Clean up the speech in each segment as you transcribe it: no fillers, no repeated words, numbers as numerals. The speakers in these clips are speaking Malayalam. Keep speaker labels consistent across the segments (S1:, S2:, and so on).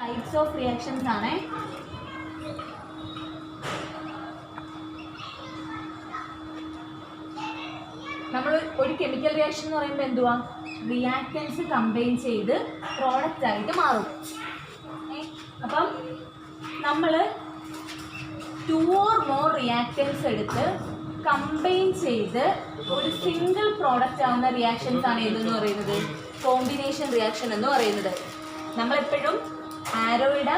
S1: ടൈപ്സ് ഓഫ് റിയാക്ഷൻസ് ആണ്. നമ്മൾ ഒരു കെമിക്കൽ റിയാക്ഷൻ എന്ന് പറയുമ്പോൾ എന്തുവാ, റിയാക്റ്റൻസ് കമ്പൈൻ ചെയ്ത് പ്രോഡക്റ്റ് ആയിട്ട് മാറും. അപ്പം നമ്മൾ 2 or more റിയാക്റ്റൻസ് എടുത്ത് കമ്പൈൻ ചെയ്ത് ഒരു സിംഗിൾ പ്രോഡക്റ്റ് ആവുന്ന റിയാക്ഷൻസ് ആണ് ഏതെന്ന് പറയുന്നത് കോമ്പിനേഷൻ റിയാക്ഷൻ എന്ന് പറയുന്നത്. നമ്മളെപ്പോഴും ആരോയുടെ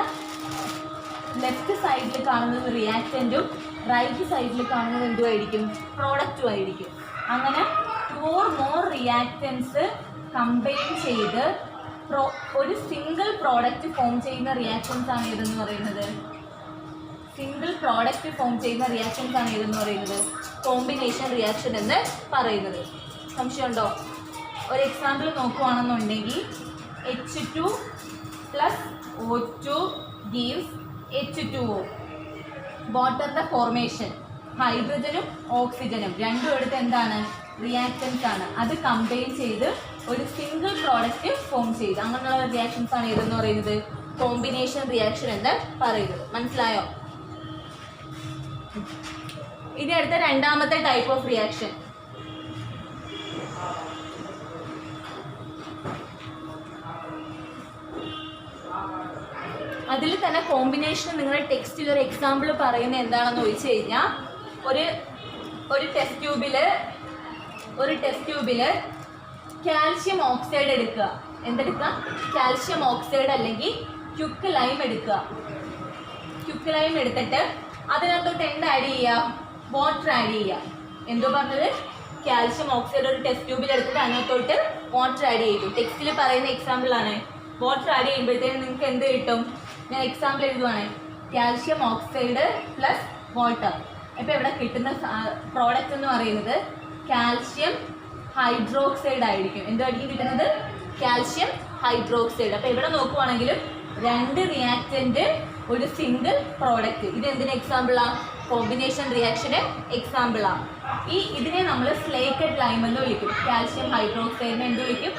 S1: ലെഫ്റ്റ് സൈഡിൽ കാണുന്നത് റിയാക്റ്റൻറ്റും റൈറ്റ് സൈഡിൽ കാണുന്നത് എന്തുമായിരിക്കും, പ്രോഡക്റ്റും ആയിരിക്കും. അങ്ങനെ 2 or more റിയാക്റ്റൻസ് കമ്പൈൻ ചെയ്ത് ഒരു സിംഗിൾ പ്രോഡക്റ്റ് ഫോം ചെയ്യുന്ന റിയാക്ഷൻസ് ആണ് ഏതെന്ന് പറയുന്നത്, സിംഗിൾ പ്രോഡക്റ്റ് ഫോം ചെയ്യുന്ന റിയാക്ഷൻസ് ആണ് ഏതെന്ന് പറയുന്നത് കോമ്പിനേഷൻ റിയാക്ഷൻ എന്ന് പറയുന്നത്. സംശയമുണ്ടോ? ഒരു എക്സാമ്പിൾ നോക്കുകയാണെന്നുണ്ടെങ്കിൽ H2 + O2 gives H2O. വാട്ടറിൻ്റെ ഫോർമേഷൻ, ഹൈഡ്രജനും ഓക്സിജനും രണ്ടും എടുത്ത് എന്താണ്, റിയാക്റ്റൻസ് ആണ്. അത് കമ്പൈൻ ചെയ്ത് ഒരു സിംഗിൾ പ്രോഡക്റ്റ് ഫോം ചെയ്ത് അങ്ങനെയുള്ള റിയാക്ഷൻസ് ആണ് ഏതെന്ന് പറയുന്നത് കോമ്പിനേഷൻ റിയാക്ഷൻ എന്ന് പറയുന്നത്. മനസ്സിലായോ? ഇനി അടുത്ത രണ്ടാമത്തെ ടൈപ്പ് ഓഫ് റിയാക്ഷൻ, അതിൽ തന്നെ കോമ്പിനേഷൻ നിങ്ങളുടെ ടെക്സ്റ്റിൽ ഒരു എക്സാമ്പിൾ പറയുന്നത് എന്താണെന്ന് ചോദിച്ചു കഴിഞ്ഞാൽ, ഒരു ടെസ്റ്റ് ട്യൂബിൽ കാൽഷ്യം ഓക്സൈഡ് എടുക്കുക. എന്തെടുക്കുക? കാൽഷ്യം ഓക്സൈഡ് അല്ലെങ്കിൽ ക്യുക്ക് ലൈം എടുക്കുക. ക്യുക്ക് ലൈം എടുത്തിട്ട് അതിനകത്തോട്ട് എന്ത് ആഡ് ചെയ്യുക, വാട്ടർ ആഡ് ചെയ്യുക. എന്തോ പറഞ്ഞത്, കാൽഷ്യം ഓക്സൈഡ് ഒരു ടെസ്റ്റ് ട്യൂബിൽ എടുത്തിട്ട് അതിനകത്തോട്ട് വാട്ടർ ആഡ് ചെയ്തു. ടെക്സ്റ്റിൽ പറയുന്ന എക്സാമ്പിളാണ്. വാട്ടർ ആഡ് ചെയ്യുമ്പോഴത്തേക്കും നിങ്ങൾക്ക് എന്ത് കിട്ടും? ഞാൻ എക്സാമ്പിൾ എഴുതുവാണ്, കാൽഷ്യം ഓക്സൈഡ് + വാട്ടർ. ഇപ്പോൾ ഇവിടെ കിട്ടുന്ന പ്രോഡക്റ്റ് എന്ന് പറയുന്നത് കാൽഷ്യം ഹൈഡ്രോക്സൈഡ് ആയിരിക്കും. എന്തായിരിക്കും കിട്ടുന്നത്? Calcium hydroxide. അപ്പോൾ ഇവിടെ നോക്കുവാണെങ്കിലും 2 റിയാക്റ്റൻറ്റ് ഒരു സിംഗിൾ പ്രോഡക്റ്റ്. ഇത് എന്തിന് എക്സാമ്പിളാണ്? കോമ്പിനേഷൻ റിയാക്ഷന് എക്സാമ്പിളാണ്. ഇതിനെ നമ്മൾ സ്ലേക്കഡ് ലൈം എന്ന് വിളിക്കും. കാൽഷ്യം ഹൈഡ്രോക്സൈഡിനെ എന്ത് വിളിക്കും?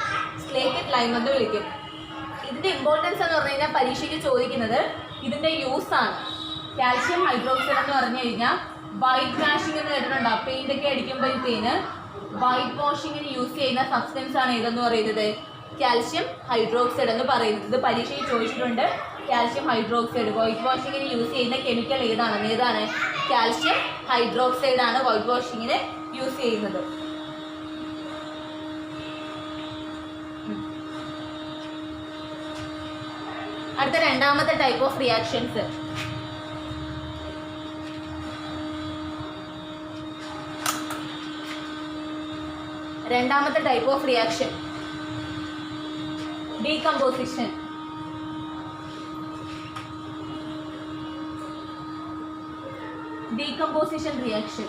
S1: സ്ലേക്കഡ് ലൈം എന്ന് വിളിക്കും. ഇതിൻ്റെ ഇമ്പോർട്ടൻസ് എന്ന് പറഞ്ഞു കഴിഞ്ഞാൽ പരീക്ഷയ്ക്ക് ചോദിക്കുന്നത് ഇതിൻ്റെ യൂസാണ്. കാൽഷ്യം ഹൈഡ്രോക്സൈഡ് എന്ന് പറഞ്ഞു കഴിഞ്ഞാൽ വൈറ്റ് വാഷിംഗ് എന്ന് കേട്ടിട്ടുണ്ടോ? പെയിൻ്റൊക്കെ അടിക്കുമ്പോഴത്തേന് വൈറ്റ് വാഷിങ്ങിന് യൂസ് ചെയ്യുന്ന സബ്സ്റ്റൻസ് ആണ് ഏതെന്ന് പറയുന്നത് കാൽഷ്യം ഹൈഡ്രോക്സൈഡ് എന്ന് പറയുന്നത്. ഇത് പരീക്ഷയിൽ ചോദിച്ചിട്ടുണ്ട്. കാൽഷ്യം ഹൈഡ്രോക്സൈഡ് വൈറ്റ് വാഷിങ്ങിന് യൂസ് ചെയ്യുന്ന കെമിക്കൽ ഏതാണ്? കാൽഷ്യം ഹൈഡ്രോക്സൈഡ് ആണ് വൈറ്റ് വാഷിങ്ങിന് യൂസ് ചെയ്യുന്നത്. അടുത്ത രണ്ടാമത്തെ ടൈപ്പ് ഓഫ് റിയാക്ഷൻസ്, രണ്ടാമത്തെ type of reaction decomposition. Decomposition reaction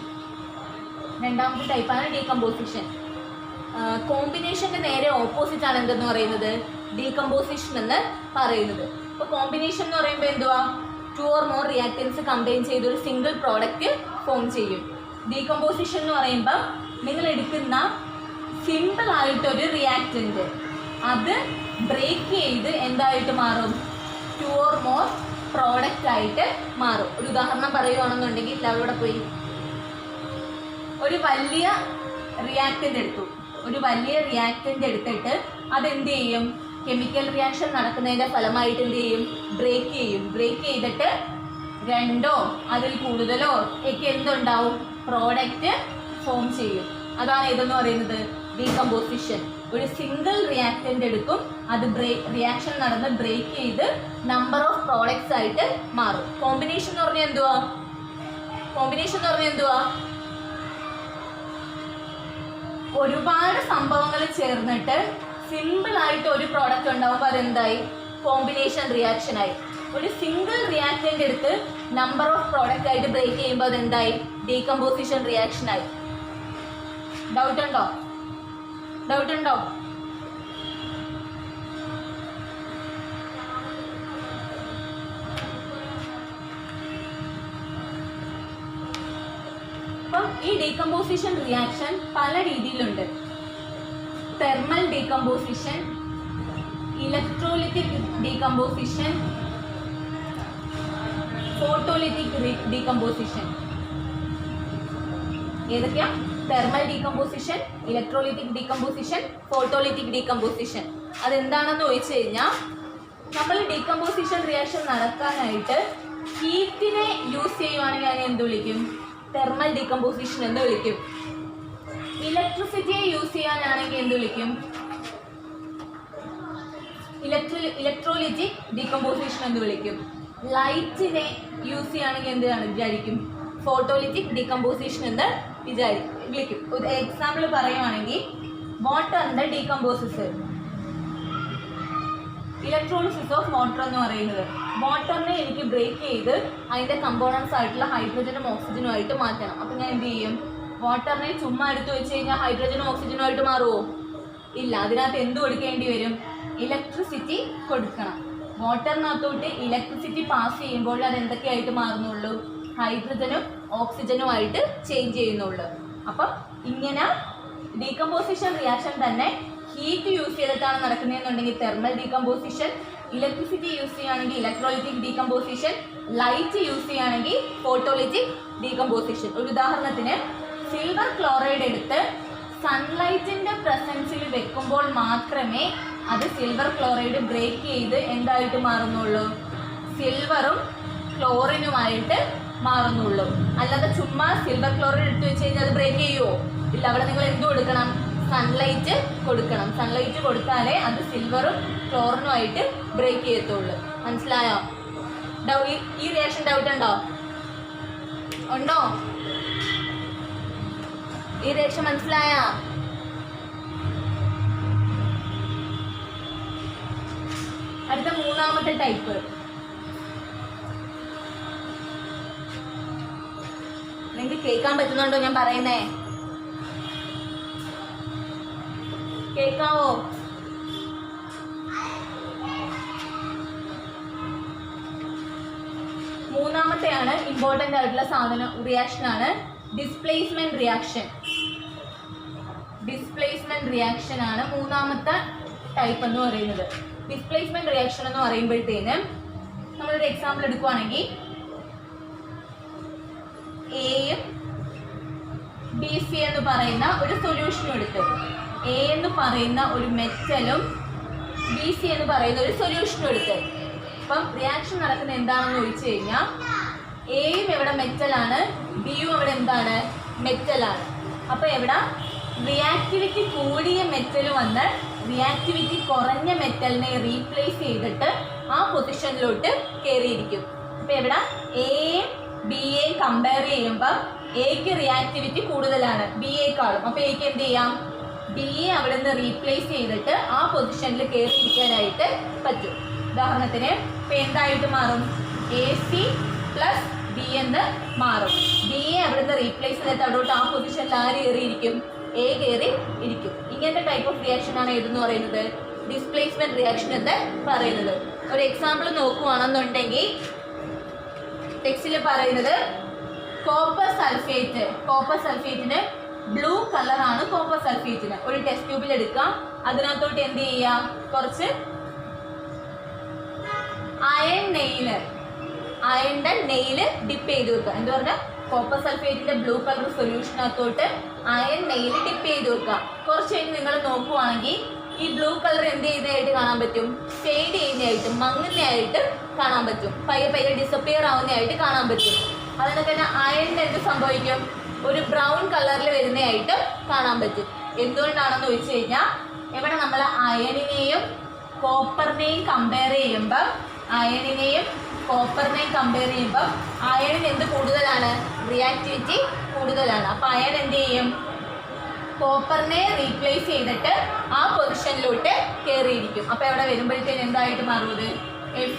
S1: രണ്ടാമത്തെ ടൈപ്പാണ് ഡീകമ്പോസിഷൻ. കോമ്പിനേഷൻ്റെ നേരെ ഓപ്പോസിറ്റ് ആണ് എന്തെന്ന് പറയുന്നത് ഡീകമ്പോസിഷൻ എന്ന് പറയുന്നത്. ഇപ്പോൾ കോമ്പിനേഷൻ എന്ന് പറയുമ്പോൾ എന്തുവാ, 2 or more റിയാക്റ്റൻസ് കമ്പൈൻ ചെയ്ത് ഒരു സിംഗിൾ പ്രോഡക്റ്റ് ഫോം ചെയ്യും. ഡീകമ്പോസിഷൻ എന്ന് പറയുമ്പോൾ നിങ്ങൾ എടുക്കുന്ന സിമ്പിളായിട്ടൊരു റിയാക്റ്റൻറ്റ് അത് ബ്രേക്ക് ചെയ്ത് എന്തായിട്ട് മാറും, 2 or more പ്രോഡക്റ്റ് ആയിട്ട് മാറും. ഒരു ഉദാഹരണം പറയുകയാണെന്നുണ്ടെങ്കിൽ അവിടെ പോയി ഒരു വലിയ റിയാക്റ്റൻ്റ് എടുത്തിട്ട് അതെന്ത് ചെയ്യും, കെമിക്കൽ റിയാക്ഷൻ നടക്കുന്നതിൻ്റെ ഫലമായിട്ട് എന്ത് ചെയ്യും, ബ്രേക്ക് ചെയ്തിട്ട് 2 അതിൽ കൂടുതലോ ഒക്കെ എന്തുണ്ടാവും, പ്രോഡക്റ്റ് ഫോം ചെയ്യും. അതാണ് ഏതെന്ന് പറയുന്നത് ഡീകമ്പോസിഷൻ. ഒരു സിംഗിൾ റിയാക്റ്റൻ്റ് എടുക്കും, അത് റിയാക്ഷൻ നടന്ന് ബ്രേക്ക് ചെയ്ത് നമ്പർ ഓഫ് പ്രോഡക്ട്സ് ആയിട്ട് മാറും. കോമ്പിനേഷൻ എന്ന് പറഞ്ഞാൽ എന്തുവാ, ഒരുപാട് സംഭവങ്ങൾ ചേർന്നിട്ട് സിമ്പിളായിട്ട് ഒരു പ്രോഡക്റ്റ് ഉണ്ടാകുമ്പോൾ അതെന്തായി, കോമ്പിനേഷൻ റിയാക്ഷനായി. ഒരു സിംഗിൾ റിയാക്റ്റൻ്റ് എടുത്ത് നമ്പർ ഓഫ് പ്രോഡക്റ്റ് ആയിട്ട് ബ്രേക്ക് ചെയ്യുമ്പോൾ അതെന്തായി, ഡീകമ്പോസിഷൻ റിയാക്ഷനായി. ഡൗട്ട് ഉണ്ടോ? അപ്പം ഈ ഡീകമ്പോസിഷൻ റിയാക്ഷൻ പല രീതിയിലുണ്ട്. Thermal decomposition, electrolytic decomposition, photolytic decomposition. ഏതൊക്കെയാ? Thermal decomposition, electrolytic decomposition, photolytic decomposition. അതെന്താണെന്ന് ചോദിച്ചു കഴിഞ്ഞാൽ നമ്മൾ ഡീകമ്പോസിഷൻ റിയാക്ഷൻ നടക്കാനായിട്ട് ഹീറ്റിനെ യൂസ് ചെയ്യുവാണെങ്കിൽ അതിനെ എന്ത് വിളിക്കും? തെർമൽ ഡീകമ്പോസിഷൻ എന്ന് വിളിക്കും. ഇലക്ട്രിസിറ്റിയെ യൂസ് ചെയ്യാനാണെങ്കിൽ എന്ത് വിളിക്കും? ഇലക്ട്രോലിറ്റിക് ഡീകമ്പോസിഷൻ എന്ന് വിളിക്കും. ലൈറ്റിനെ യൂസ് ചെയ്യുകയാണെങ്കിൽ എന്താണ് വിചാരിക്കും? ഫോട്ടോലിറ്റിക് ഡീകമ്പോസിഷൻ എന്ന് വിളിക്കും. ഒരു എക്സാമ്പിൾ പറയുവാണെങ്കിൽ വാട്ടറിൻ്റെ ഡീകമ്പോസിസ്, ഇലക്ട്രോളിസിസ് ഓഫ് വാട്ടർ എന്ന് പറയുന്നത്. വാട്ടറിനെ എനിക്ക് ബ്രേക്ക് ചെയ്ത് അതിൻ്റെ കമ്പോണൻസ് ആയിട്ടുള്ള ഹൈഡ്രജനും ഓക്സിജനും ആയിട്ട് മാറ്റണം. അപ്പം ഞാൻ എന്ത് ചെയ്യും? വാട്ടറിനെ ചുമ്മാ എടുത്ത് വെച്ച് കഴിഞ്ഞാൽ ഹൈഡ്രജനും ഓക്സിജനും ആയിട്ട് മാറുമോ? ഇല്ല. അതിനകത്ത് എന്ത് കൊടുക്കേണ്ടി വരും? ഇലക്ട്രിസിറ്റി കൊടുക്കണം. വാട്ടറിനകത്തോട്ട് ഇലക്ട്രിസിറ്റി പാസ് ചെയ്യുമ്പോൾ അത് എന്തൊക്കെയായിട്ട് മാറുന്നുള്ളൂ? ഹൈഡ്രജനും ഓക്സിജനുമായിട്ട് ചേഞ്ച് ചെയ്യുന്നുള്ളൂ. അപ്പം ഇങ്ങനെ ഡീകമ്പോസിഷൻ റിയാക്ഷൻ തന്നെ ഹീറ്റ് യൂസ് ചെയ്തിട്ടാണ് നടക്കുന്നതെന്നുണ്ടെങ്കിൽ തെർമൽ ഡീകമ്പോസിഷൻ, ഇലക്ട്രിസിറ്റി യൂസ് ചെയ്യുകയാണെങ്കിൽ ഇലക്ട്രോലിറ്റിക് ഡീകമ്പോസിഷൻ, ലൈറ്റ് യൂസ് ചെയ്യുകയാണെങ്കിൽ ഫോട്ടോലിറ്റിക് ഡീകമ്പോസിഷൻ. ഒരു ഉദാഹരണത്തിന് സിൽവർ ക്ലോറൈഡ് എടുത്ത് സൺലൈറ്റിൻ്റെ പ്രസൻസിൽ വെക്കുമ്പോൾ മാത്രമേ അത് സിൽവർ ക്ലോറൈഡ് ബ്രേക്ക് ചെയ്ത് എന്തായിട്ട് മാറുന്നുള്ളൂ? സിൽവറും ക്ലോറിനുമായിട്ട് മാറുന്നുള്ളൂ. അല്ലാതെ ചുമ്മാ സിൽവർ ക്ലോറൈഡ് എടുത്ത് വെച്ച് കഴിഞ്ഞാൽ അത് ബ്രേക്ക് ചെയ്യുമോ? ഇല്ല. അവിടെ നിങ്ങൾ എന്ത് കൊടുക്കണം? സൺലൈറ്റ് കൊടുക്കണം. സൺലൈറ്റ് കൊടുത്താലേ അത് സിൽവറും ക്ലോറിനുമായിട്ട് ബ്രേക്ക് ചെയ്യത്തുള്ളൂ. മനസ്സിലായോ? ഈ റിയാക്ഷൻ ഡൗട്ട് ഉണ്ടോ? ഉണ്ടോ? ഈ റിയാക്ഷൻ മനസ്സിലായ? അടുത്ത മൂന്നാമത്തെ ടൈപ്പ്. നിങ്ങൾക്ക് കേൾക്കാൻ പറ്റുന്നുണ്ടോ ഞാൻ പറയുന്നേ? കേൾക്കാവോ? മൂന്നാമത്തെയാണ് ഇമ്പോർട്ടൻ്റ് ആയിട്ടുള്ള റിയാക്ഷനാണ് ഡിസ്പ്ലേസ്മെന്റ് റിയാക്ഷൻ. ഡിസ്പ്ലേസ്മെന്റ് റിയാക്ഷൻ ആണ് മൂന്നാമത്തെ ടൈപ്പ് എന്ന് പറയുന്നത്. ഡിസ്പ്ലേസ്മെന്റ് റിയാക്ഷൻ എന്ന് പറയുമ്പോഴത്തേന് നമ്മളൊരു എക്സാമ്പിൾ എടുക്കുവാണെങ്കിൽ എയും ബി സി എന്ന് പറയുന്ന ഒരു സൊല്യൂഷനും എടുത്ത്, എ എന്ന് പറയുന്ന ഒരു മെറ്റലും ബി സി എന്ന് പറയുന്ന ഒരു സൊല്യൂഷനും എടുത്ത്, അപ്പം റിയാക്ഷൻ നടക്കുന്നത് എന്താണെന്ന് ചോദിച്ചു കഴിഞ്ഞാൽ എയും എവിടെ മെറ്റലാണ്, ബിയും എവിടെ എന്താണ് മെറ്റലാണ്. അപ്പോൾ എവിടെ റിയാക്ടിവിറ്റി കൂടിയ മെറ്റൽ വന്ന് റിയാക്ടിവിറ്റി കുറഞ്ഞ മെറ്റലിനെ റീപ്ലേസ് ചെയ്തിട്ട് ആ പൊസിഷനിലോട്ട് കയറിയിരിക്കും. അപ്പോൾ എവിടെ എയും ബിയെയും കമ്പയർ ചെയ്യുമ്പോൾ എക്ക് റിയാക്ടിവിറ്റി കൂടുതലാണ് ബിയേക്കാളും. അപ്പോൾ എക്ക് എന്ത് ചെയ്യാം? ബിയെ അവിടെ നിന്ന് റീപ്ലേസ് ചെയ്തിട്ട് ആ പൊസിഷനിൽ കയറിയിരിക്കാനായിട്ട് പറ്റും. ഉദാഹരണത്തിന് ഇപ്പം എന്തായിട്ട് മാറും? എ സി പ്ലസ് ബി എന്ന് മാറും. ബിയെ അവിടെ നിന്ന് റീപ്ലേസ് ചെയ്തിട്ട് അവിടോട്ട് ആ പൊസിഷനിൽ ആര് കയറിയിരിക്കും? എ കയറി ഇരിക്കും. ഇങ്ങനത്തെ ടൈപ്പ് ഓഫ് റിയാക്ഷൻ ആണ് ഏതെന്ന് പറയുന്നത്? ഡിസ്പ്ലേസ്മെന്റ് റിയാക്ഷൻ എന്ന് പറയുന്നത്. ഒരു എക്സാമ്പിൾ നോക്കുവാണെന്നുണ്ടെങ്കിൽ ടെക്സ്റ്റിൽ പറയുന്നത് കോപ്പർ സൾഫേറ്റ്. കോപ്പർ സൾഫേറ്റിന് ബ്ലൂ കളറാണ്. കോപ്പർ സൾഫേറ്റിന് ഒരു ടെസ്റ്റ് ട്യൂബിൽ എടുക്കാം. അതിനകത്തോട്ട് എന്ത് ചെയ്യുക? കുറച്ച് അയണിന്റെ നെയില് ഡിപ്പ് ചെയ്ത് വെക്കുക. എന്താ പറഞ്ഞാൽ കോപ്പർ സൾഫേറ്റിന്റെ ബ്ലൂ കളർ സൊല്യൂഷനകത്തോട്ട് അയൺ നെയില് ഡിപ്പ് ചെയ്ത് വെക്കുക. കുറച്ച് കഴിഞ്ഞ് നിങ്ങൾ നോക്കുവാണെങ്കിൽ ഈ ബ്ലൂ കളർ എന്ത് ചെയ്യുന്നതായിട്ട് കാണാൻ പറ്റും? ഫെയ്ഡ് ചെയ്യുന്നതായിട്ട്, മങ്ങുന്നതായിട്ട് കാണാൻ പറ്റും. പയ്യെ പയ്യെ ഡിസപ്പിയർ ആവുന്നതായിട്ട് കാണാൻ പറ്റും. അതുകൊണ്ട് തന്നെ അയണിന് എന്ത് സംഭവിക്കും? ഒരു ബ്രൗൺ കളറിൽ വരുന്നതായിട്ട് കാണാൻ പറ്റും. എന്തുകൊണ്ടാണെന്ന് ചോദിച്ചു കഴിഞ്ഞാൽ ഇവിടെ നമ്മൾ അയണിനെയും കോപ്പറിനെയും കമ്പയർ ചെയ്യുമ്പോൾ അയണിന് എന്ത് കൂടുതലാണ്? റിയാക്ടിവിറ്റി കൂടുതലാണ്. അപ്പോൾ അയൺ എന്ത് ചെയ്യും? കോപ്പറിനെ റീപ്ലേസ് ചെയ്തിട്ട് ആ പൊസിഷനിലോട്ട് കയറിയിരിക്കും. അപ്പോൾ ഇവിടെ വരുമ്പോഴത്തേന് എന്തായിട്ട് മാറുന്നത്?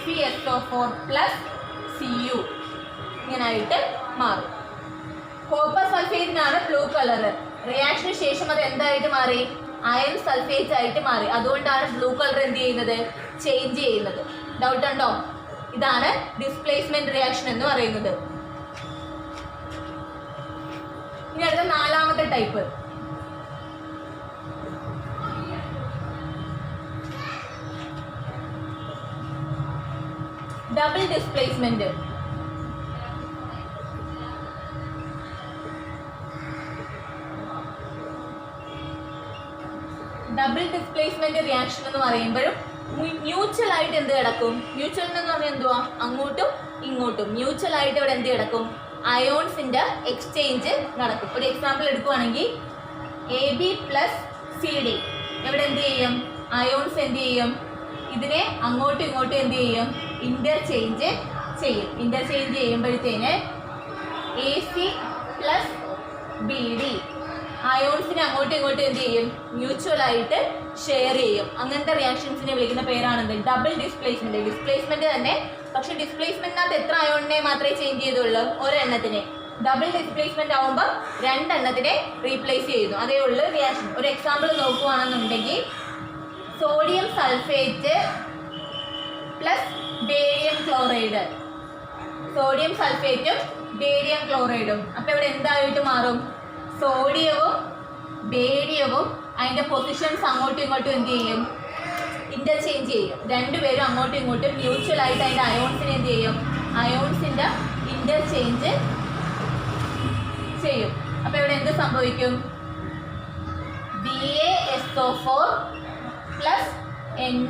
S1: FeSO4 പ്ലസ് Cu ഇങ്ങനായിട്ട് മാറും. കോപ്പർ സൾഫേറ്റിനാണ് ബ്ലൂ കളർ. റിയാക്ഷന് ശേഷം അത് എന്തായിട്ട് മാറി? അയൺ സൾഫേറ്റ് ആയിട്ട് മാറി. അതുകൊണ്ടാണ് ബ്ലൂ കളർ എന്ത് ചെയ്യുന്നത്? ചേഞ്ച് ചെയ്യുന്നത്. ഡൗട്ട് ഉണ്ടോ? ഇതാണ് ഡിസ്പ്ലേസ്മെന്റ് റിയാക്ഷൻ എന്ന് പറയുന്നത്. ഇനി അടുത്ത നാലാമത്തെ type. Double displacement. Double displacement reaction എന്ന് പറയുമ്പോഴും മ്യൂച്വൽ ആയിട്ട് എന്ത് കിടക്കും? മ്യൂച്വൽ എന്ന് പറഞ്ഞാൽ എന്തുവാ? അങ്ങോട്ടും ഇങ്ങോട്ടും മ്യൂച്വൽ ആയിട്ട് ഇവിടെ എന്ത് കിടക്കും? അയോൺസിന്റെ എക്സ്ചേഞ്ച് നടക്കും. ഒരു എക്സാമ്പിൾ എടുക്കുവാണെങ്കിൽ AB പ്ലസ് CD ഇവിടെ എന്ത് ചെയ്യും? അയോൺസ് എന്ത് ചെയ്യും? ഇതിനെ അങ്ങോട്ടും ഇങ്ങോട്ടും എന്ത് ചെയ്യും? ഇന്റർചേഞ്ച് ചെയ്യും. ഇന്റർചേഞ്ച് ചെയ്യുമ്പോഴത്തേന് AC പ്ലസ് BD അയോൺസിനെ അങ്ങോട്ടും ഇങ്ങോട്ടും എന്ത് ചെയ്യും? മ്യൂച്വൽ ആയിട്ട് ഷെയർ ചെയ്യും. അങ്ങനത്തെ റിയാക്ഷൻസിനെ വിളിക്കുന്ന പേരാണെന്ത്? Double displacement. ഡിസ്പ്ലേസ്മെന്റ് തന്നെ, പക്ഷെ ഡിസ്പ്ലേസ്മെന്റിനകത്ത് എത്ര അയോണിനെ മാത്രമേ ചേഞ്ച് ചെയ്തുള്ളൂ? ഒരെണ്ണത്തിനെ. ഡബിൾ ഡിസ്പ്ലേസ്മെന്റ് ആവുമ്പോൾ രണ്ടെണ്ണത്തിനെ റീപ്ലേസ് ചെയ്യുന്നു. അതേ ഉള്ളൂ റിയാക്ഷൻ. ഒരു എക്സാമ്പിൾ നോക്കുകയാണെന്നുണ്ടെങ്കിൽ sodium sulphate plus barium chloride. Sodium സൾഫേറ്റും ബേരിയം ക്ലോറൈഡും. അപ്പോൾ ഇവിടെ എന്തായിട്ട് മാറും? സോഡിയവും ബേരിയവും അതിൻ്റെ പൊസിഷൻസ് അങ്ങോട്ടും ഇങ്ങോട്ടും എന്ത് ചെയ്യും? ഇന്റർചേഞ്ച് ചെയ്യും. രണ്ടുപേരും അങ്ങോട്ടും ഇങ്ങോട്ടും മ്യൂച്വൽ ആയിട്ട് അതിൻ്റെ അയോൺസിനെ എന്ത് ചെയ്യും? അയോൺസിൻ്റെ ഇന്റർചേഞ്ച് ചെയ്യും. അപ്പോൾ ഇവിടെ എന്ത് സംഭവിക്കും? BaSO4 പ്ലസ്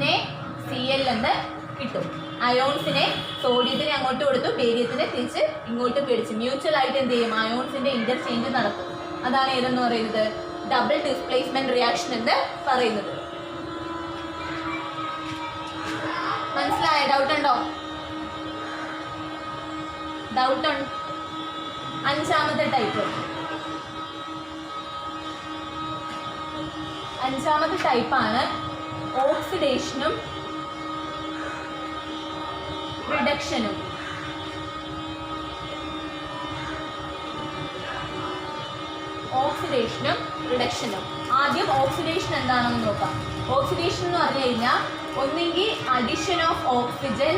S1: NaCl എന്ന് കിട്ടും. അയോൺസിനെ സോഡിയത്തിനെ അങ്ങോട്ട് കൊടുത്തു, ബേരിയത്തിനെ തിരിച്ച് ഇങ്ങോട്ട് പിടിച്ച് മ്യൂച്വൽ ആയിട്ട് എന്ത് ചെയ്യും? അയോൺസിന്റെ ഇന്റർചേഞ്ച് നടക്കും. അതാണ് ഏതെന്ന് പറയുന്നത്? ഡബിൾ ഡിസ്പ്ലേസ്മെന്റ് റിയാക്ഷൻ എന്ന് പറയുന്നത്. മനസ്സിലായ? ഡൗട്ട് ഉണ്ടോ? ഡൗട്ട് ഉണ്ട്? അഞ്ചാമത്തെ ടൈപ്പാണ് ഓക്സിഡേഷനും റിഡക്ഷനും. ഓക്സിഡേഷനും റിഡക്ഷനും. ആദ്യം ഓക്സിഡേഷൻ എന്താണെന്ന് നോക്കാം. ഓക്സിഡേഷൻ എന്ന് പറഞ്ഞു കഴിഞ്ഞാൽ ഒന്നെങ്കിൽ അഡിഷൻ ഓഫ് ഓക്സിജൻ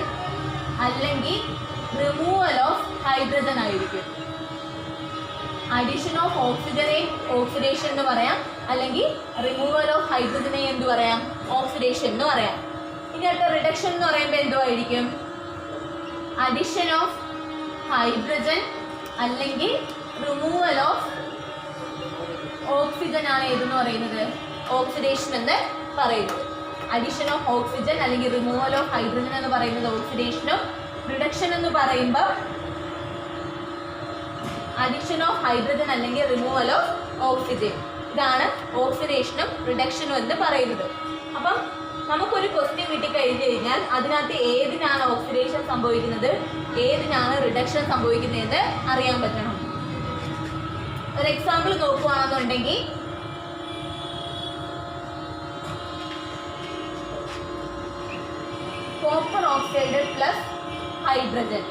S1: അല്ലെങ്കിൽ റിമൂവൽ ഓഫ് ഹൈഡ്രജൻ ആയിരിക്കും. അഡിഷൻ ഓഫ് ഓക്സിജനെ ഓക്സിഡേഷൻ എന്ന് പറയാം, അല്ലെങ്കിൽ റിമൂവൽ ഓഫ് ഹൈഡ്രജനെ എന്ത് പറയാം? ഓക്സിഡേഷൻ എന്ന് പറയാം. ഇനി അടുത്ത റിഡക്ഷൻ എന്ന് പറയുമ്പോൾ എന്തുമായിരിക്കും? അഡിഷൻ ഓഫ് ഹൈഡ്രജൻ അല്ലെങ്കിൽ റിമൂവൽ ഓഫ് ഓക്സിജൻ ആണ് ഏതെന്ന് പറയുന്നത്? ഓക്സിഡേഷൻ എന്ന് പറയുന്നത്. അഡിഷൻ ഓഫ് ഓക്സിജൻ അല്ലെങ്കിൽ റിമൂവൽ ഓഫ് ഹൈഡ്രജൻ എന്ന് പറയുന്നത് ഓക്സിഡേഷനും, റിഡക്ഷൻ എന്ന് പറയുമ്പോൾ അഡിഷൻ ഓഫ് ഹൈഡ്രജൻ അല്ലെങ്കിൽ റിമൂവൽ ഓഫ് ഓക്സിജൻ. ഇതാണ് ഓക്സിഡേഷനും റിഡക്ഷനും എന്ന് പറയുന്നത്. അപ്പം നമുക്കൊരു ക്വസ്റ്റ്യൻ കിട്ടിക്കഴിഞ്ഞു കഴിഞ്ഞാൽ അതിനകത്ത് ഏതിനാണ് ഓക്സിഡേഷൻ സംഭവിക്കുന്നത്, ഏതിനാണ് റിഡക്ഷൻ സംഭവിക്കുന്നതെന്ന് അറിയാൻ പറ്റണം. ഒരു എക്സാമ്പിൾ നോക്കുകയാണെന്നുണ്ടെങ്കിൽ കോപ്പർ ഓക്സൈഡ് പ്ലസ് ഹൈഡ്രജൻ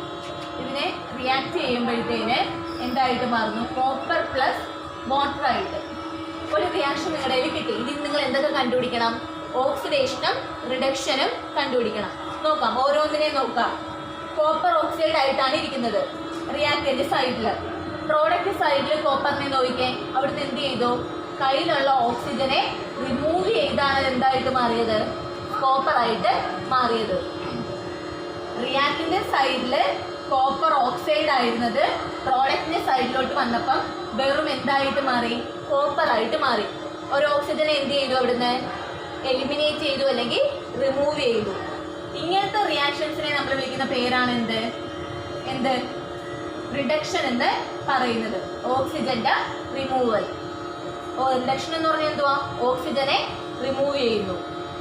S1: ഇതിനെ റിയാക്ട് ചെയ്യുമ്പോഴത്തേന് എന്തായിട്ട് മാറുന്നു? കോപ്പർ പ്ലസ് വാട്ടർ ആയിട്ട് ഒരു റിയാക്ഷൻ നിങ്ങളുടെ കയ്യിൽ കിട്ടി. ഇതിൽ നിങ്ങൾ എന്തൊക്കെ കണ്ടുപിടിക്കണം? ഓക്സിഡേഷനും റിഡക്ഷനും കണ്ടുപിടിക്കണം. നോക്കാം, ഓരോന്നിനെ നോക്കാം. കോപ്പർ ഓക്സൈഡ് ആയിട്ടാണ് ഇരിക്കുന്നത് റിയാക്ടന്റ് സൈഡിൽ. പ്രോഡക്റ്റ് സൈഡിൽ കോപ്പറിനെ നോക്കിക്കേ. അവിടുന്ന് എന്ത് ചെയ്തു? കയ്യിലുള്ള ഓക്സിജനെ റിമൂവ് ചെയ്താണ് എന്തായിട്ട് മാറിയത്? കോപ്പറായിട്ട് മാറിയത്. റിയാക്ടന്റ് സൈഡിൽ കോപ്പർ ഓക്സൈഡ് ആയിരുന്നത് പ്രോഡക്റ്റിന്റെ സൈഡിലോട്ട് വന്നപ്പം വെറും എന്തായിട്ട് മാറി? കോപ്പറായിട്ട് മാറി. ഒരു ഓക്സിജനെ എന്ത് ചെയ്തു? അവിടുന്ന് എലിമിനേറ്റ് ചെയ്തു അല്ലെങ്കിൽ റിമൂവ് ചെയ്തു. ഇങ്ങനത്തെ റിയാക്ഷൻസിനെ നമ്മൾ വിളിക്കുന്ന പേരാണ് എന്ത്? റിഡക്ഷൻ എന്ന് പറയുന്നത്. ഓക്സിജന്റെ റിമൂവൽ. റിഡക്ഷൻ എന്ന് പറഞ്ഞാൽ എന്തുവാ? ഓക്സിജനെ റിമൂവ് ചെയ്യുന്നു.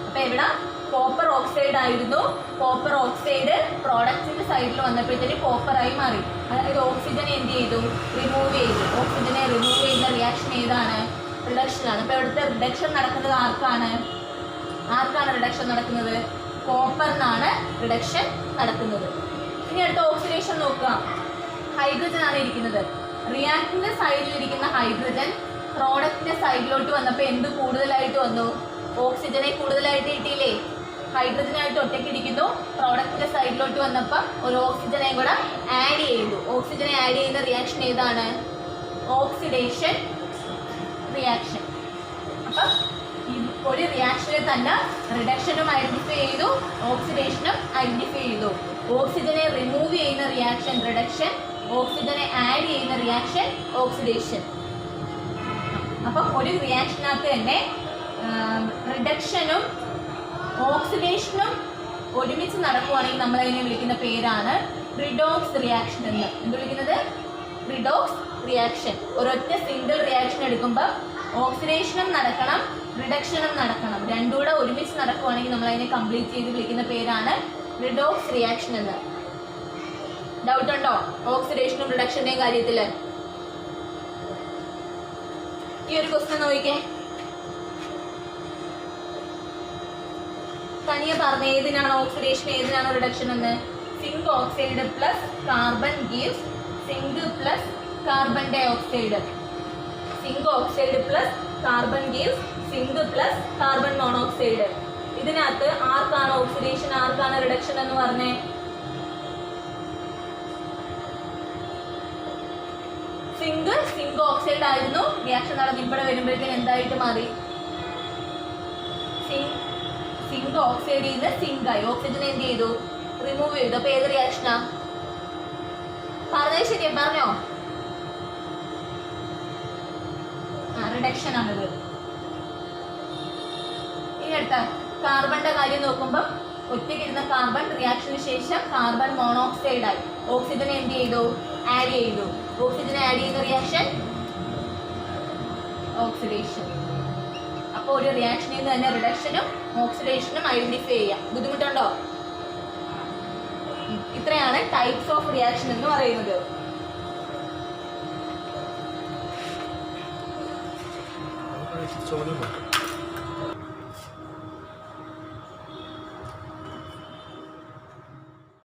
S1: അപ്പം ഇവിടെ കോപ്പർ ഓക്സൈഡ് ആയിരുന്നു. കോപ്പർ ഓക്സൈഡ് പ്രോഡക്റ്റിന്റെ സൈഡിൽ വന്നപ്പോഴത്തേക്ക് കോപ്പറായി മാറി. അതായത് ഓക്സിജനെ എന്ത് ചെയ്തു? റിമൂവ് ചെയ്തു. ഓക്സിജനെ റിമൂവ് ചെയ്യുന്ന റിയാക്ഷൻ ഏതാണ്? റിഡക്ഷനാണ്. അപ്പോൾ ഇവിടുത്തെ റിഡക്ഷൻ നടക്കുന്നത് ആർക്കാണ് റിഡക്ഷൻ നടക്കുന്നത്? കോപ്പറിനാണ് റിഡക്ഷൻ നടക്കുന്നത്. ഇനി അടുത്ത ഓക്സിഡേഷൻ നോക്കുക. ഹൈഡ്രജൻ ആണ് ഇരിക്കുന്നത്. റിയാക്ടറിന്റെ സൈഡിലിരിക്കുന്ന ഹൈഡ്രജൻ പ്രോഡക്റ്റിന്റെ സൈഡിലോട്ട് വന്നപ്പോൾ എന്ത് കൂടുതലായിട്ട് വന്നു? ഓക്സിജനെ കൂടുതലായിട്ട് കിട്ടിയില്ലേ? ഹൈഡ്രജനായിട്ട് ഒറ്റയ്ക്ക് ഇരിക്കുന്നു. പ്രോഡക്റ്റിന്റെ സൈഡിലോട്ട് വന്നപ്പോൾ ഒരു ഓക്സിജനെ കൂടെ ആഡ് ചെയ്തു. ഓക്സിജനെ ആഡ് ചെയ്യുന്ന റിയാക്ഷൻ ഏതാണ്? Oxidation reaction. അപ്പം ഒരു റിയാക്ഷനിൽ തന്നെ റിഡക്ഷനും ഐഡന്റിഫൈ ചെയ്തു, ഓക്സിഡേഷനും ഐഡന്റിഫൈ ചെയ്തു. ഓക്സിജനെ റിമൂവ് ചെയ്യുന്ന റിയാക്ഷൻ റിഡക്ഷൻ, ഓക്സിജനെ ആഡ് ചെയ്യുന്ന റിയാക്ഷൻ ഓക്സിഡേഷൻ. അപ്പം ഒരു റിയാക്ഷനകത്ത് തന്നെ റിഡക്ഷനും ഓക്സിഡേഷനും ഒരുമിച്ച് നടക്കുവാണെങ്കിൽ നമ്മൾ അതിനെ വിളിക്കുന്ന പേരാണ് റിഡോക്സ് റിയാക്ഷൻ എന്ന്. എന്ത് വിളിക്കുന്നത്? Redox reaction. ഒരൊറ്റ സിംഗിൾ റിയാക്ഷൻ എടുക്കുമ്പോൾ ഓക്സിഡേഷനും നടക്കണം, റിഡക്ഷനും നടക്കണം. രണ്ടും കൂടെ ഒരുമിച്ച് നടക്കുവാണെങ്കിൽ നമ്മൾ അതിനെ കംപ്ലീറ്റ് ചെയ്ത് വിളിക്കുന്ന പേരാണ് റിഡോക്സ് റിയാക്ഷൻ എന്ന്. ഡൗട്ട് ഉണ്ടോ ഓക്സിഡേഷനും റിഡക്ഷൻ്റെയും കാര്യത്തിൽ? ഈ ഒരു ക്വസ്റ്റ്യൻ നോക്കിക്കേ. തനിയെ പറഞ്ഞ ഏതിനാണ് ഓക്സിഡേഷൻ ഏതിനാണ് റിഡക്ഷൻ എന്ന്? Zinc oxide plus carbon gives zinc plus carbon dioxide. Zinc oxide plus carbon gives zinc plus carbon monoxide. ഇതിനകത്ത് ആർക്കാണ് ഓക്സിഡേഷൻ ആർക്കാണ് റിഡക്ഷൻ എന്ന് പറഞ്ഞേ? സിങ്ക് ഓക്സൈഡ് ആയിരുന്നു. റിയാക്ഷൻ നടന്ന് ഇവിടെ വരുമ്പോഴത്തേക്കും എന്തായിട്ട് മാറി? സിങ്ക് ഓക്സൈഡിൽ നിന്ന് സിങ്കായി. ഓക്സിജൻ എന്ത് ചെയ്തു? റിമൂവ് ചെയ്തു. അപ്പൊ ഏത് റിയാക്ഷനാ പറഞ്ഞത്? ശരിയാ, പറഞ്ഞോ? റിഡക്ഷൻ ആണിത്. ഇനി അടുത്ത കാർബണിന്റെ കാര്യം നോക്കുമ്പോൾ ഒറ്റയ്ക്കിരുന്ന കാർബൺ റിയാക്ഷന് ശേഷം കാർബൺ മോണോക്സൈഡ് ആയി. ഓക്സിജൻ എന്ത് ചെയ്തു? ആഡ് ചെയ്തു. ഓക്സിജൻ ആഡ് ചെയ്യുന്ന റിയാക്ഷൻ ഓക്സിഡേഷൻ. അപ്പോൾ ഒരു റിയാക്ഷനിൽ നിന്ന് തന്നെ റിഡക്ഷനും ഓക്സിഡേഷനും ഐഡന്റിഫൈ ചെയ്യാം. ബുദ്ധിമുട്ടുണ്ടോ? ഇത്രയാണ് ടൈപ്സ് ഓഫ് റിയാക്ഷൻ എന്ന് പറയുന്നത്.
S2: ചോദ്യം